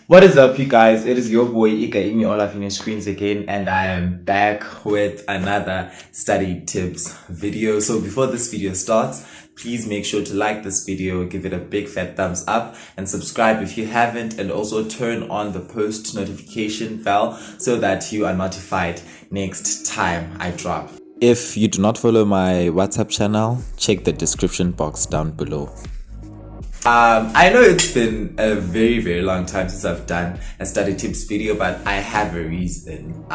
What is up, you guys? It is your boy Imi Nkosiyane screens again, and I am back with another study tips video. So before this video starts, please make sure to like this video, give it a big fat thumbs up, and subscribe if you haven't, and also turn on the post notification bell so that you are notified next time I drop. If you do not follow my WhatsApp channel, check the description box down below. I know it's been a very, very long time since I've done a study tips video, but I have a reason.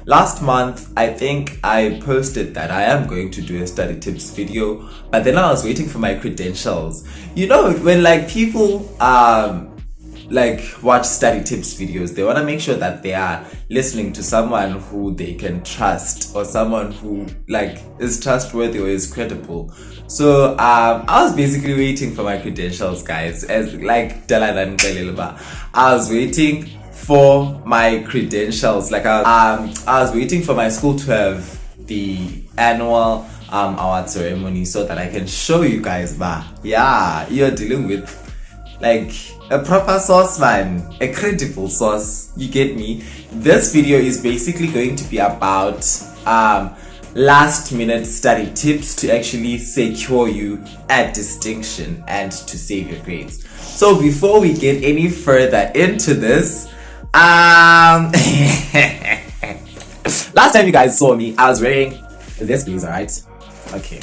Last month, I think I posted that I am going to do a study tips video, but then I was waiting for my credentials. You know, when like people watch study tips videos, they want to make sure that they are listening to someone who they can trust, or someone who is trustworthy or is credible. So I was basically waiting for my credentials, guys. As I was waiting for my credentials. I was waiting for my school to have the annual award ceremony so that I can show you guys, yeah, you're dealing with a proper source, man, a credible source. You get me? This video is basically going to be about last minute study tips to actually secure you a distinction and to save your grades. So before we get any further into this, last time you guys saw me, I was wearing this blazer, right? Okay.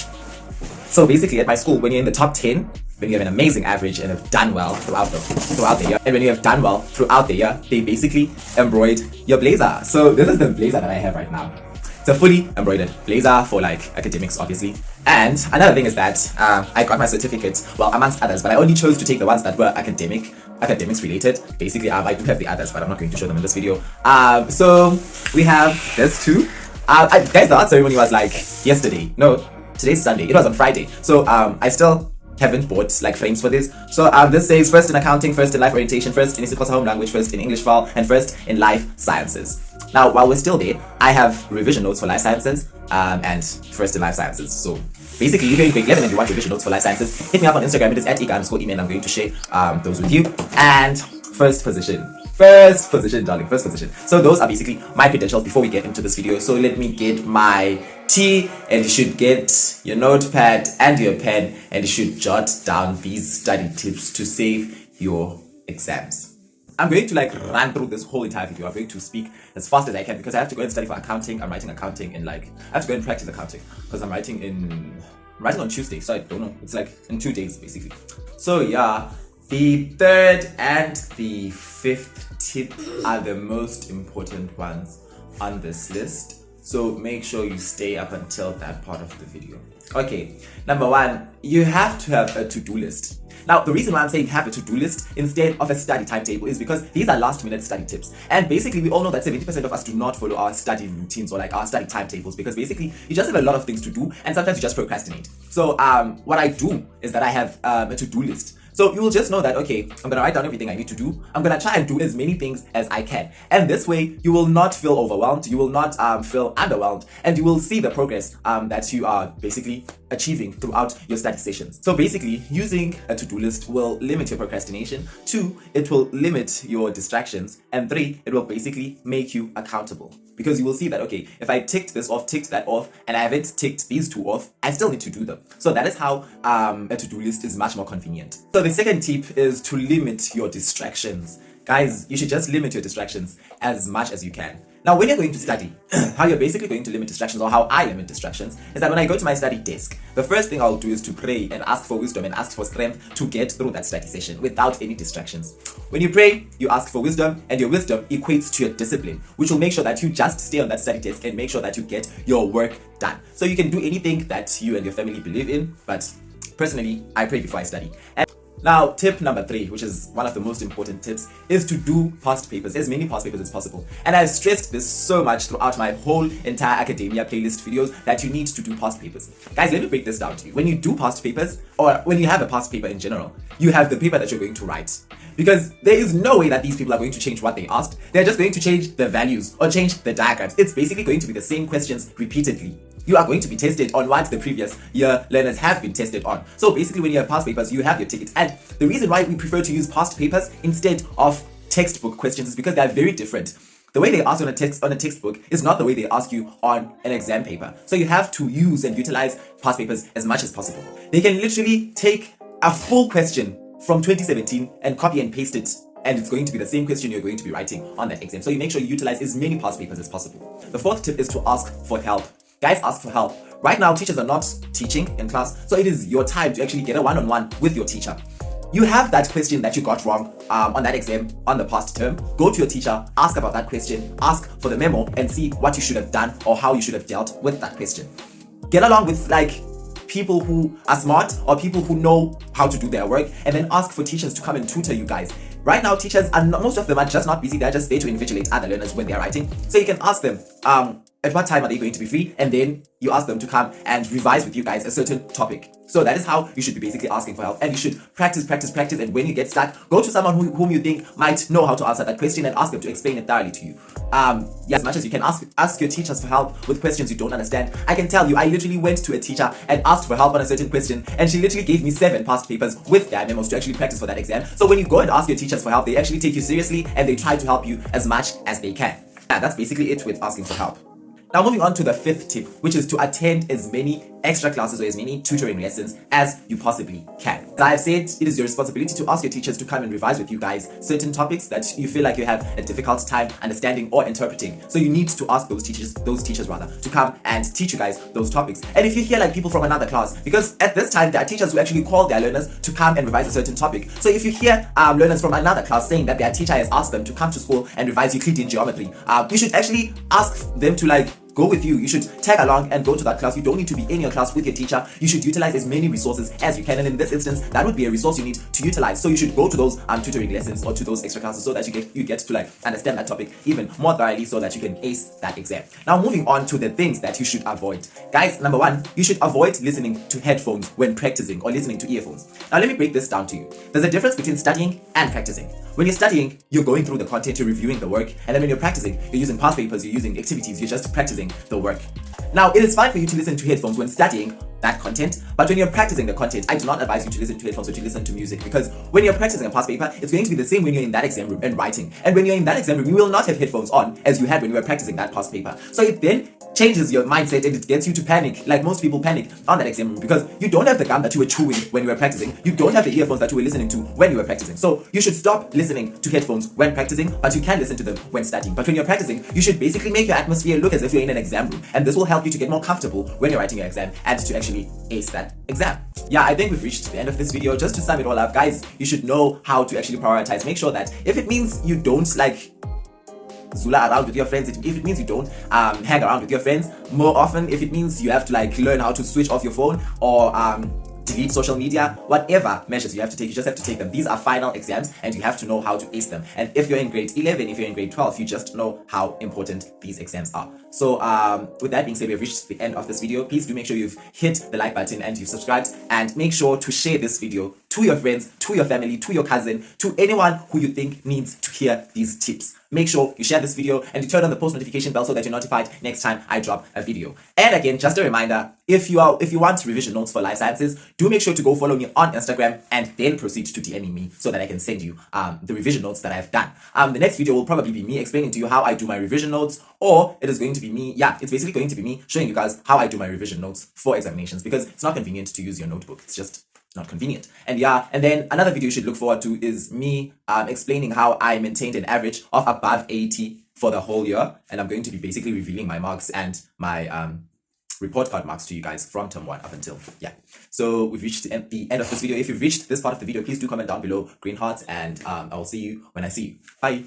So basically at my school, when you're in the top 10, when you have an amazing average and have done well throughout the year, and when you have done well throughout the year, they basically embroidered your blazer. So this is the blazer that I have right now. It's a fully embroidered blazer for academics, obviously. And another thing is that I got my certificates, well, amongst others, but I only chose to take the ones that were academics related. Basically, I do have the others, but I'm not going to show them in this video. So we have this too. Guys, the art ceremony was yesterday. No, today's Sunday. It was on Friday. So I still haven't bought frames for this. So this says first in accounting, first in life orientation, first in isiXhosa home language, first in English file, and first in life sciences. Now while we're still there, I have revision notes for life sciences and first in life sciences. So basically, if you're in grade 11 and you want revision notes for life sciences, hit me up on Instagram. It is at @ika_email, and I'm going to share those with you. And first position, darling, first position. So those are basically my credentials before we get into this video. So let me get my tea, and you should get your notepad and your pen, and you should jot down these study tips to save your exams. I'm going to run through this whole entire video. I'm going to speak as fast as I can because I have to go and study for accounting. I'm writing accounting in I have to go and practice accounting because I'm writing on Tuesday, so I don't know. It's in 2 days basically. So yeah, the third and the fifth tip are the most important ones on this list. So make sure you stay up until that part of the video. Okay, number one, you have to have a to-do list. Now, the reason why I'm saying have a to-do list instead of a study timetable is because these are last-minute study tips. And basically, we all know that 70% of us do not follow our study routines or our study timetables because basically, you just have a lot of things to do and sometimes you just procrastinate. So what I do is that I have a to-do list. So you will just know that, okay, I'm going to write down everything I need to do. I'm going to try and do as many things as I can. And this way, you will not feel overwhelmed. You will not feel underwhelmed. And you will see the progress that you are basically achieving throughout your study sessions. So basically, using a to-do list will limit your procrastination. 2, it will limit your distractions. And 3, it will basically make you accountable. Because you will see that, okay, if I ticked this off, ticked that off, and I haven't ticked these 2 off, I still need to do them. So that is how a to-do list is much more convenient. So the second tip is to limit your distractions. Guys, you should just limit your distractions as much as you can. Now, when you're going to study, how you're basically going to limit distractions, or how I limit distractions, is that when I go to my study desk, the first thing I'll do is to pray and ask for wisdom and ask for strength to get through that study session without any distractions. When you pray, you ask for wisdom, and your wisdom equates to your discipline, which will make sure that you just stay on that study desk and make sure that you get your work done. So you can do anything that you and your family believe in, but personally, I pray before I study. Now, tip number 3, which is one of the most important tips, is to do past papers, as many past papers as possible. And I've stressed this so much throughout my whole entire academia playlist videos that you need to do past papers. Guys, let me break this down to you. When you do past papers, or when you have a past paper in general, you have the paper that you're going to write. Because there is no way that these people are going to change what they asked. They're just going to change the values or change the diagrams. It's basically going to be the same questions repeatedly. You are going to be tested on what the previous year learners have been tested on. So basically, when you have past papers, you have your ticket. And the reason why we prefer to use past papers instead of textbook questions is because they are very different. The way they ask you on a textbook is not the way they ask you on an exam paper. So you have to use and utilize past papers as much as possible. They can literally take a full question from 2017 and copy and paste it, and it's going to be the same question you're going to be writing on that exam. So you make sure you utilize as many past papers as possible. The fourth tip is to ask for help. Guys, ask for help. Right now, teachers are not teaching in class, so it is your time to actually get a one-on-one with your teacher. You have that question that you got wrong on that exam on the past term. Go to your teacher, ask about that question, ask for the memo, and see what you should have done or how you should have dealt with that question. Get along with people who are smart or people who know how to do their work, and then ask for teachers to come and tutor you guys. Right now, teachers are most of them are just not busy. They're just there to invigilate other learners when they're writing. So you can ask them, at what time are they going to be free? And then you ask them to come and revise with you guys a certain topic. So that is how you should be basically asking for help. And you should practice. And when you get stuck, go to someone whom you think might know how to answer that question and ask them to explain it thoroughly to you. As much as you can ask your teachers for help with questions you don't understand. I can tell you, I literally went to a teacher and asked for help on a certain question, and she literally gave me 7 past papers with their memos to actually practice for that exam. So when you go and ask your teachers for help, they actually take you seriously and they try to help you as much as they can. Yeah, that's basically it with asking for help. Now moving on to the 5th tip, which is to attend as many extra classes or as many tutoring lessons as you possibly can. As I've said, it is your responsibility to ask your teachers to come and revise with you guys certain topics that you feel like you have a difficult time understanding or interpreting. So you need to ask those teachers to come and teach you guys those topics. And if you hear people from another class, because at this time there are teachers who actually call their learners to come and revise a certain topic. So if you hear learners from another class saying that their teacher has asked them to come to school and revise Euclidean geometry, you should actually ask them to go with you. You should tag along and go to that class. You don't need to be in your class with your teacher. You should utilize as many resources as you can, and in this instance that would be a resource you need to utilize. So you should go to those tutoring lessons or to those extra classes so that you get to understand that topic even more thoroughly so that you can ace that exam. Now moving on to the things that you should avoid. Guys, number 1, you should avoid listening to headphones when practicing or listening to earphones. Now let me break this down to you. There's a difference between studying and practicing. When you're studying, you're going through the content, you're reviewing the work, and then when you're practicing, you're using past papers, you're using activities, you're just practicing the work. Now, it is fine for you to listen to headphones when studying that content, but when you're practicing the content, I do not advise you to listen to headphones or to listen to music, because when you're practicing a past paper, it's going to be the same when you're in that exam room and writing. And when you're in that exam room, you will not have headphones on as you had when you were practicing that past paper. So it then changes your mindset and it gets you to panic, like most people panic on that exam room, because you don't have the gum that you were chewing when you were practicing. You don't have the earphones that you were listening to when you were practicing. So you should stop listening to headphones when practicing, but you can listen to them when studying. But when you're practicing, you should basically make your atmosphere look as if you're in an exam room, and this will help you to get more comfortable when you're writing your exam and to actually ace that exam. Yeah, I think we've reached the end of this video. Just to sum it all up, guys, you should know how to actually prioritize. Make sure that if it means you don't zula around with your friends, if it means you don't hang around with your friends more often, if it means you have to learn how to switch off your phone or delete social media, whatever measures you have to take, you just have to take them. These are final exams and you have to know how to ace them. And if you're in grade 11, if you're in grade 12, you just know how important these exams are. So with that being said, we've reached the end of this video. Please do make sure you've hit the like button and you've subscribed, and make sure to share this video to your friends, to your family, to your cousin, to anyone who you think needs to hear these tips. Make sure you share this video and you turn on the post notification bell so that you're notified next time I drop a video. And again, just a reminder, if you want revision notes for life sciences, do make sure to go follow me on Instagram and then proceed to DM me so that I can send you the revision notes that I've done. The next video will probably be me explaining to you how I do my revision notes, or it is going to be me, it's basically going to be me showing you guys how I do my revision notes for examinations, because it's not convenient to use your notebook. It's just not convenient. And then another video you should look forward to is me explaining how I maintained an average of above 80 for the whole year, and I'm going to be basically revealing my marks and my report card marks to you guys from term 1 up until so we've reached the end of this video. If you've reached this part of the video, please do comment down below green hearts, and I'll see you when I see you. Bye.